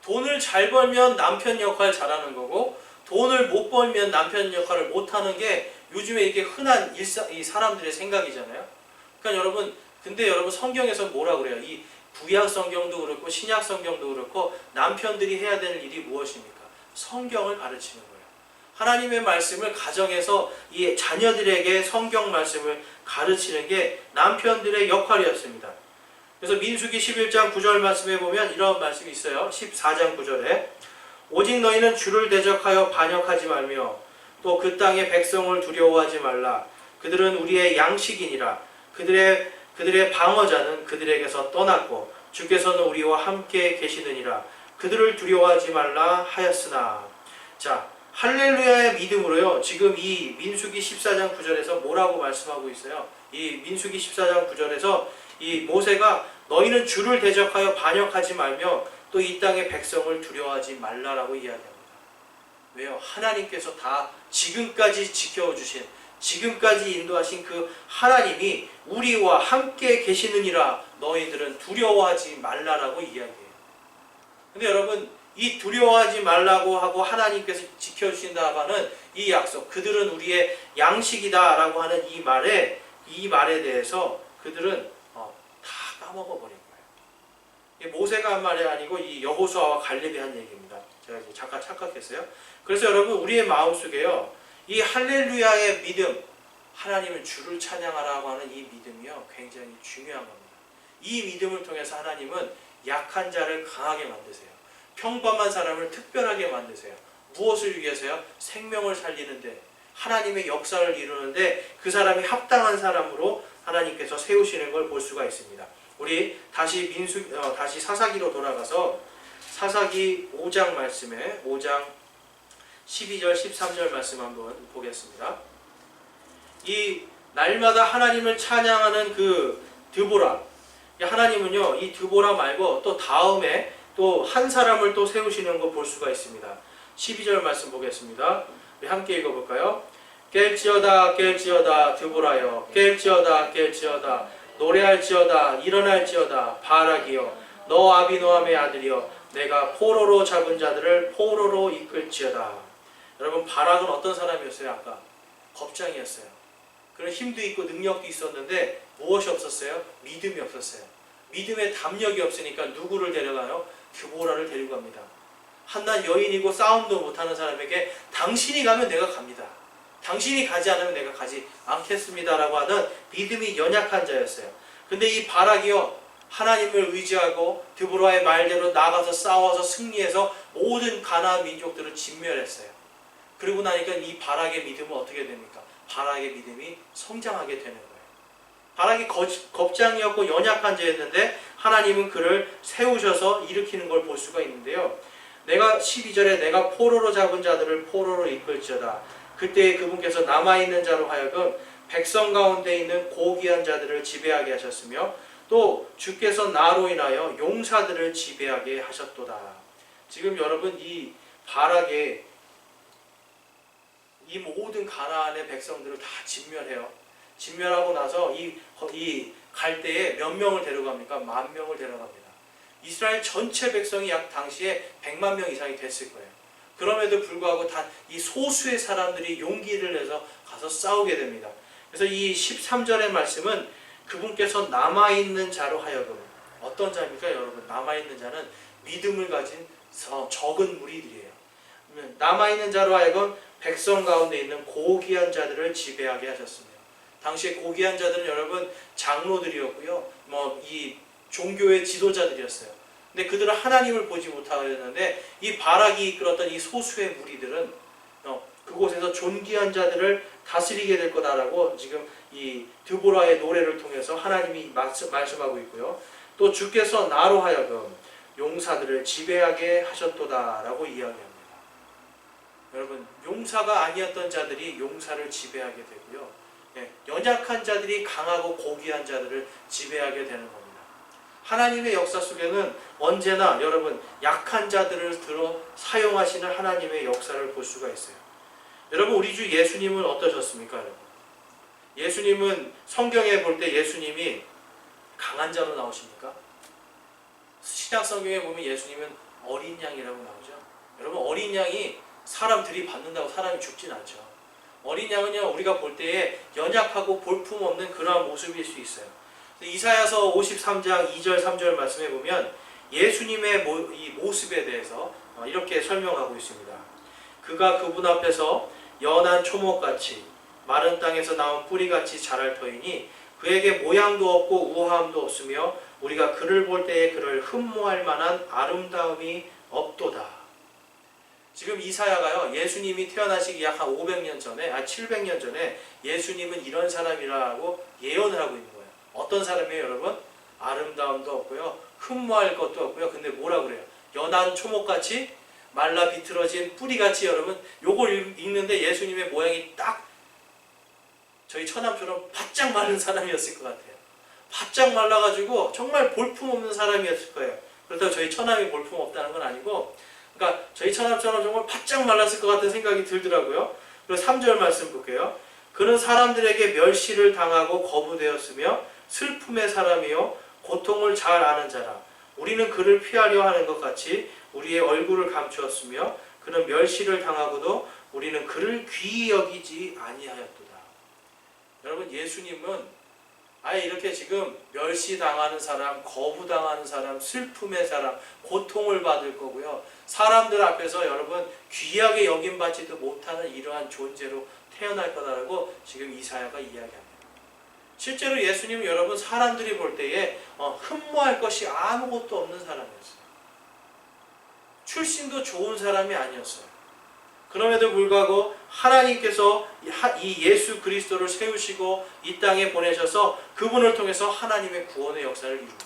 돈을 잘 벌면 남편 역할 잘하는 거고 돈을 못 벌면 남편 역할을 못하는 게 요즘에 이렇게 흔한 이 사람들의 생각이잖아요. 그러니까 근데 여러분 성경에서 뭐라 그래요? 이 구약 성경도 그렇고 신약 성경도 그렇고 남편들이 해야 되는 일이 무엇입니까? 성경을 가르치는 거예요. 하나님의 말씀을 가정에서 이 자녀들에게 성경 말씀을 가르치는 게 남편들의 역할이었습니다. 그래서 민수기 11장 9절 말씀에 보면 이런 말씀이 있어요. 14장 9절에 오직 너희는 주를 대적하여 반역하지 말며 또 그 땅의 백성을 두려워하지 말라. 그들은 우리의 양식이니라. 그들의 방어자는 그들에게서 떠났고 주께서는 우리와 함께 계시느니라. 그들을 두려워하지 말라 하였으나. 자, 할렐루야의 믿음으로요. 지금 이 민수기 14장 9절에서 뭐라고 말씀하고 있어요? 이 민수기 14장 9절에서 이 모세가 너희는 주를 대적하여 반역하지 말며 또 이 땅의 백성을 두려워하지 말라라고 이야기합니다. 왜요? 하나님께서 다 지금까지 지켜주신, 지금까지 인도하신 그 하나님이 우리와 함께 계시느니라 너희들은 두려워하지 말라라고 이야기해요. 근데 여러분, 이 두려워하지 말라고 하고 하나님께서 지켜주신다고 하는 이 약속, 그들은 우리의 양식이다 라고 하는 이 말에 대해서 그들은 다 까먹어버린 거예요. 이게 모세가 한 말이 아니고 이 여호수아와 갈렙이 한 얘기입니다. 제가 잠깐 착각했어요. 그래서 여러분, 우리의 마음속에요, 이 할렐루야의 믿음, 하나님은 주를 찬양하라고 하는 이 믿음이요, 굉장히 중요한 겁니다. 이 믿음을 통해서 하나님은 약한 자를 강하게 만드세요. 평범한 사람을 특별하게 만드세요. 무엇을 위해서요? 생명을 살리는데, 하나님의 역사를 이루는데 그 사람이 합당한 사람으로 하나님께서 세우시는 걸 볼 수가 있습니다. 우리 다시 사사기로 돌아가서 사사기 5장 말씀에 5장 12절 13절 말씀 한번 보겠습니다. 이 날마다 하나님을 찬양하는 그 드보라, 하나님은요 이 드보라 말고 또 다음에 또 한 사람을 또 세우시는 거 볼 수가 있습니다. 12절 말씀 보겠습니다. 우리 함께 읽어볼까요? 깰지어다 깰지어다 드보라여, 깰지어다 깰지어다 노래할지어다 일어날지어다 바락이여, 너 아비노함의 아들이여, 내가 포로로 잡은 자들을 포로로 이끌지어다. 여러분, 바락은 어떤 사람이었어요? 아까 겁장이었어요. 그런 힘도 있고 능력도 있었는데 무엇이 없었어요? 믿음이 없었어요. 믿음의 담력이 없으니까 누구를 데려가요? 드보라를 데리고 갑니다. 한낱 여인이고 싸움도 못하는 사람에게 당신이 가면 내가 갑니다. 당신이 가지 않으면 내가 가지 않겠습니다 라고 하던 믿음이 연약한 자였어요. 근데 이 바락이요, 하나님을 의지하고 드보라의 말대로 나가서 싸워서 승리해서 모든 가나안 민족들을 진멸했어요. 그러고 나니까 이 바락의 믿음은 어떻게 됩니까? 바락의 믿음이 성장하게 되는 거예요. 바락이 겁장이었고 연약한 자였는데 하나님은 그를 세우셔서 일으키는 걸 볼 수가 있는데요. 내가 12절에 내가 포로로 잡은 자들을 포로로 이끌지어다. 그때 그분께서 남아있는 자로 하여금 백성 가운데 있는 고귀한 자들을 지배하게 하셨으며 또 주께서 나로 인하여 용사들을 지배하게 하셨도다. 지금 여러분 이 바락의 이 모든 가나안의 백성들을 다 진멸해요. 진멸하고 나서 이 갈대에 몇 명을 데려갑니까? 10,000명을 데려갑니다. 이스라엘 전체 백성이 약 당시에 100만 명 이상이 됐을 거예요. 그럼에도 불구하고 단 이 소수의 사람들이 용기를 내서 가서 싸우게 됩니다. 그래서 이 13절의 말씀은 그분께서 남아있는 자로 하여금, 어떤 자입니까 여러분? 남아있는 자는 믿음을 가진 적은 무리들이에요. 남아있는 자로 하여금 백성 가운데 있는 고귀한 자들을 지배하게 하셨습니다. 당시에 고귀한 자들은 여러분 장로들이었고요, 이 종교의 지도자들이었어요. 근데 그들은 하나님을 보지 못하였는데 이 바락이 이끌었던 이 소수의 무리들은 그곳에서 존귀한 자들을 다스리게 될 거다라고 지금 이 드보라의 노래를 통해서 하나님이 말씀하고 있고요. 또 주께서 나로 하여금 용사들을 지배하게 하셨도다라고 이야기합니다. 여러분, 용사가 아니었던 자들이 용사를 지배하게 되고요. 연약한 자들이 강하고 고귀한 자들을 지배하게 되는 겁니다. 하나님의 역사 속에는 언제나 여러분 약한 자들을 들어 사용하시는 하나님의 역사를 볼 수가 있어요. 여러분, 우리 주 예수님은 어떠셨습니까? 여러분? 예수님은 성경에 볼 때 예수님이 강한 자로 나오십니까? 신약 성경에 보면 예수님은 어린 양이라고 나오죠. 여러분, 어린 양이 사람들이 받는다고 사람이 죽진 않죠. 어린 양은요, 우리가 볼 때에 연약하고 볼품없는 그러한 모습일 수 있어요. 이사야서 53장 2절 3절 말씀에 보면 예수님의 이 모습에 대해서 이렇게 설명하고 있습니다. 그가 그분 앞에서 연한 초목같이 마른 땅에서 나온 뿌리같이 자랄 터이니 그에게 모양도 없고 우아함도 없으며 우리가 그를 볼 때에 그를 흠모할 만한 아름다움이 없도다. 지금 이사야가요, 예수님이 태어나시기 약 한 500년 전에, 700년 전에 예수님은 이런 사람이라고 예언을 하고 있는 거예요. 어떤 사람이에요, 여러분? 아름다움도 없고요, 흠모할 것도 없고요. 근데 뭐라 그래요? 연한 초목같이 말라 비틀어진 뿌리같이. 여러분, 요걸 읽는데 예수님의 모양이 딱 저희 처남처럼 바짝 마른 사람이었을 것 같아요. 바짝 말라가지고 정말 볼품없는 사람이었을 거예요. 그렇다고 저희 처남이 볼품없다는 건 아니고, 그러니까 저희 처남처럼 정말 바짝 말랐을 것 같은 생각이 들더라고요. 그리고 3절 말씀 볼게요. 그는 사람들에게 멸시를 당하고 거부되었으며 슬픔의 사람이요 고통을 잘 아는 자라. 우리는 그를 피하려 하는 것 같이 우리의 얼굴을 감추었으며 그는 멸시를 당하고도 우리는 그를 귀히 여기지 아니하였도다. 여러분, 예수님은 아예 이렇게 지금 멸시당하는 사람, 거부당하는 사람, 슬픔의 사람, 고통을 받을 거고요. 사람들 앞에서 여러분 귀하게 여김받지도 못하는 이러한 존재로 태어날 거다라고 지금 이사야가 이야기합니다. 실제로 예수님은 여러분 사람들이 볼 때에 흠모할 것이 아무것도 없는 사람이었어요. 출신도 좋은 사람이 아니었어요. 그럼에도 불구하고 하나님께서 이 예수 그리스도를 세우시고 이 땅에 보내셔서 그분을 통해서 하나님의 구원의 역사를 이룹니다.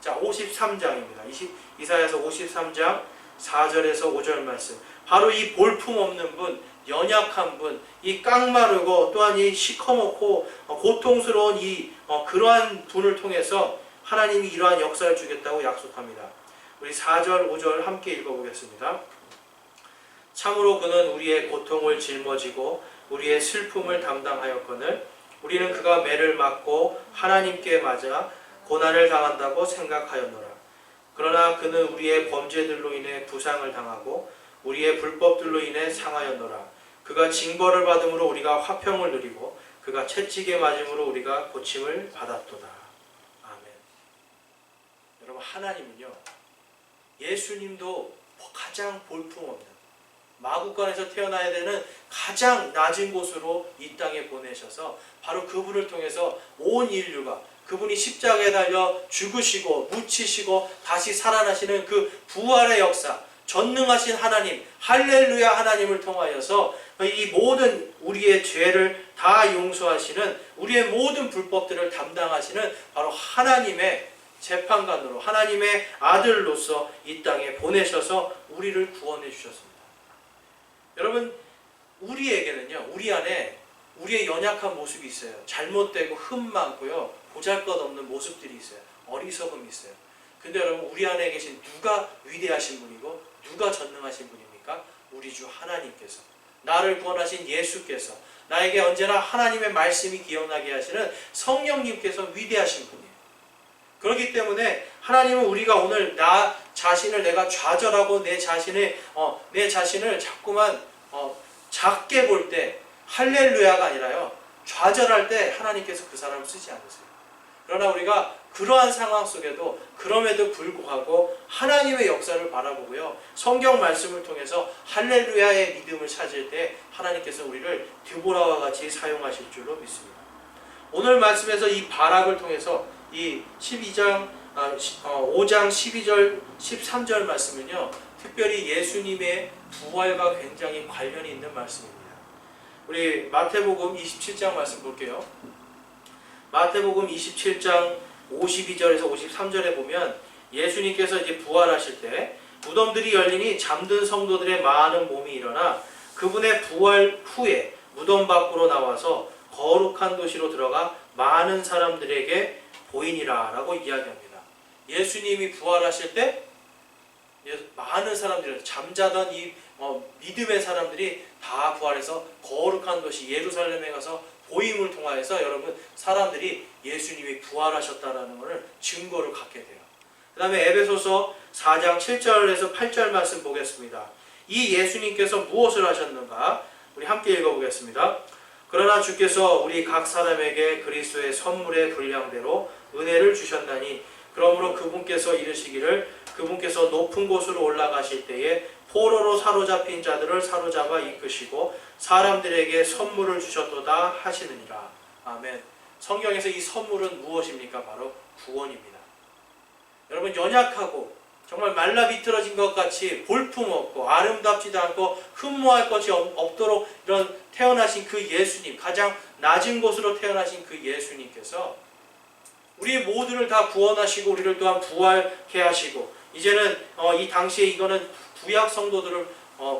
자, 53장입니다. 이사야서 53장 4절에서 5절 말씀. 바로 이 볼품없는 분, 연약한 분, 이 깡마르고 또한 이 시커멓고 고통스러운 그러한 분을 통해서 하나님이 이러한 역사를 주겠다고 약속합니다. 우리 4절, 5절 함께 읽어보겠습니다. 참으로 그는 우리의 고통을 짊어지고 우리의 슬픔을 담당하였거늘 우리는 그가 매를 맞고 하나님께 맞아 고난을 당한다고 생각하였노라. 그러나 그는 우리의 범죄들로 인해 부상을 당하고 우리의 불법들로 인해 상하였노라. 그가 징벌을 받음으로 우리가 화평을 누리고 그가 채찍에 맞음으로 우리가 고침을 받았도다. 아멘. 여러분, 하나님은요, 예수님도 가장 볼품없는 마구간에서 태어나야 되는 가장 낮은 곳으로 이 땅에 보내셔서 바로 그분을 통해서 온 인류가 그분이 십자가에 달려 죽으시고 묻히시고 다시 살아나시는 그 부활의 역사, 전능하신 하나님, 할렐루야 하나님을 통하여서 이 모든 우리의 죄를 다 용서하시는, 우리의 모든 불법들을 담당하시는 바로 하나님의 재판관으로, 하나님의 아들로서 이 땅에 보내셔서 우리를 구원해 주셨습니다. 여러분, 우리에게는요, 우리 안에 우리의 연약한 모습이 있어요. 잘못되고 흠 많고요, 보잘것없는 모습들이 있어요. 어리석음이 있어요. 근데 여러분, 우리 안에 계신 누가 위대하신 분이고 누가 전능하신 분입니까? 우리 주 하나님께서, 나를 구원하신 예수께서, 나에게 언제나 하나님의 말씀이 기억나게 하시는 성령님께서 위대하신 분이에요. 그렇기 때문에 하나님은 우리가 오늘 나 자신을 내가 좌절하고 내 자신을 자꾸만 작게 볼 때 할렐루야가 아니라요, 좌절할 때 하나님께서 그 사람을 쓰지 않으세요. 그러나 우리가 그러한 상황 속에도 그럼에도 불구하고 하나님의 역사를 바라보고요, 성경 말씀을 통해서 할렐루야의 믿음을 찾을 때 하나님께서 우리를 드보라와 같이 사용하실 줄로 믿습니다. 오늘 말씀에서 이 바락을 통해서 이 5장 12절 13절 말씀은요, 특별히 예수님의 부활과 굉장히 관련이 있는 말씀입니다. 우리 마태복음 27장 말씀 볼게요. 마태복음 27장 52절에서 53절에 보면 예수님께서 이제 부활하실 때 무덤들이 열리니 잠든 성도들의 많은 몸이 일어나 그분의 부활 후에 무덤 밖으로 나와서 거룩한 도시로 들어가 많은 사람들에게 보이니라 라고 이야기합니다. 예수님이 부활하실 때 많은 사람들이, 잠자던 이 믿음의 사람들이 다 부활해서 거룩한 도시 예루살렘에 가서 보임을 통하여서 여러분, 사람들이 예수님이 부활하셨다라는 것을 증거를 갖게 돼요. 그 다음에 에베소서 4장 7절에서 8절 말씀 보겠습니다. 이 예수님께서 무엇을 하셨는가? 우리 함께 읽어보겠습니다. 그러나 주께서 우리 각 사람에게 그리스도의 선물의 분량대로 은혜를 주셨나니, 그러므로 그분께서 이르시기를 그분께서 높은 곳으로 올라가실 때에 포로로 사로잡힌 자들을 사로잡아 이끄시고 사람들에게 선물을 주셨도다 하시느니라. 아멘. 성경에서 이 선물은 무엇입니까? 바로 구원입니다. 여러분, 연약하고 정말 말라 비틀어진 것 같이 볼품없고 아름답지도 않고 흠모할 것이 없도록 이런 태어나신 그 예수님, 가장 낮은 곳으로 태어나신 그 예수님께서 우리 모두를 다 구원하시고 우리를 또한 부활케 하시고, 이제는 이 당시에 이거는 구약 성도들을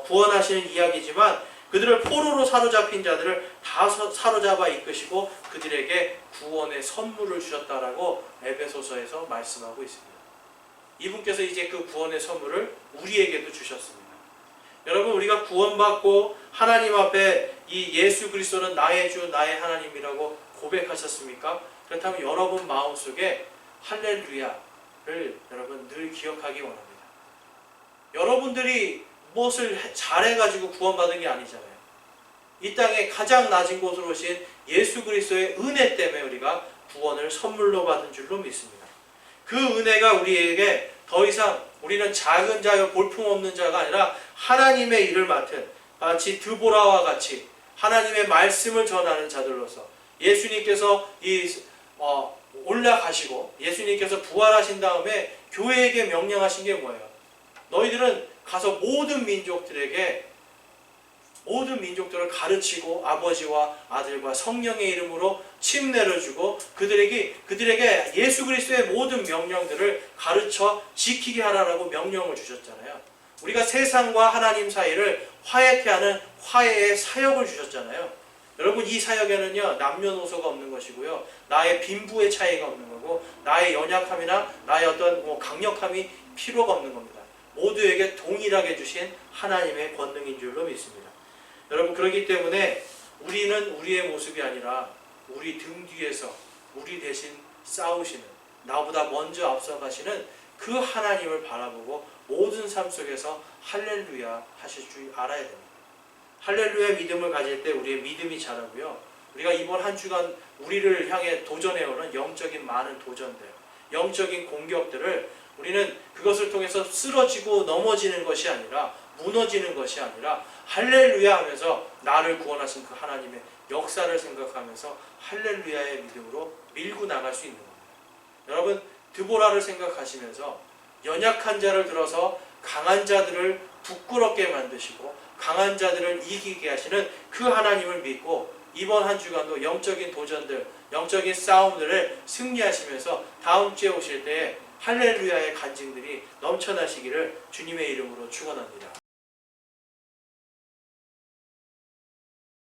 구원하시는 이야기지만 그들을 포로로 사로잡힌 자들을 다 사로잡아 이끄시고 그들에게 구원의 선물을 주셨다라고 에베소서에서 말씀하고 있습니다. 이분께서 이제 그 구원의 선물을 우리에게도 주셨습니다. 여러분, 우리가 구원받고 하나님 앞에 이 예수 그리스도는 나의 주 나의 하나님이라고 고백하셨습니까? 그렇다면 여러분 마음속에 할렐루야를 여러분 늘 기억하기 원합니다. 여러분들이 무엇을 잘해가지고 구원받은 게 아니잖아요. 이 땅에 가장 낮은 곳으로 오신 예수 그리스도의 은혜 때문에 우리가 구원을 선물로 받은 줄로 믿습니다. 그 은혜가 우리에게 더 이상 우리는 작은 자요 볼품없는 자가 아니라 하나님의 일을 맡은, 마치 드보라와 같이 하나님의 말씀을 전하는 자들로서 예수님께서 올라가시고 예수님께서 부활하신 다음에 교회에게 명령하신 게 뭐예요? 너희들은 가서 모든 민족들을 가르치고 아버지와 아들과 성령의 이름으로 침례를 주고 그들에게 예수 그리스도의 모든 명령들을 가르쳐 지키게 하라라고 명령을 주셨잖아요. 우리가 세상과 하나님 사이를 화해케 하는 화해의 사역을 주셨잖아요. 여러분, 이 사역에는요, 남녀노소가 없는 것이고요, 나의 빈부의 차이가 없는 거고, 나의 연약함이나 나의 어떤 강력함이 필요가 없는 겁니다. 모두에게 동일하게 주신 하나님의 권능인 줄로 믿습니다. 여러분, 그렇기 때문에 우리는 우리의 모습이 아니라 우리 등 뒤에서 우리 대신 싸우시는, 나보다 먼저 앞서가시는 그 하나님을 바라보고 모든 삶 속에서 할렐루야 하실 줄 알아야 됩니다. 할렐루야 믿음을 가질 때 우리의 믿음이 자라고요, 우리가 이번 한 주간 우리를 향해 도전해오는 영적인 많은 도전들, 영적인 공격들을 우리는 그것을 통해서 쓰러지고 넘어지는 것이 아니라, 무너지는 것이 아니라 할렐루야 하면서 나를 구원하신 그 하나님의 역사를 생각하면서 할렐루야의 믿음으로 밀고 나갈 수 있는 겁니다. 여러분, 드보라를 생각하시면서 연약한 자를 들어서 강한 자들을 부끄럽게 만드시고 강한 자들을 이기게 하시는 그 하나님을 믿고 이번 한 주간도 영적인 도전들, 영적인 싸움들을 승리하시면서 다음 주에 오실 때 할렐루야의 간증들이 넘쳐나시기를 주님의 이름으로 축원합니다.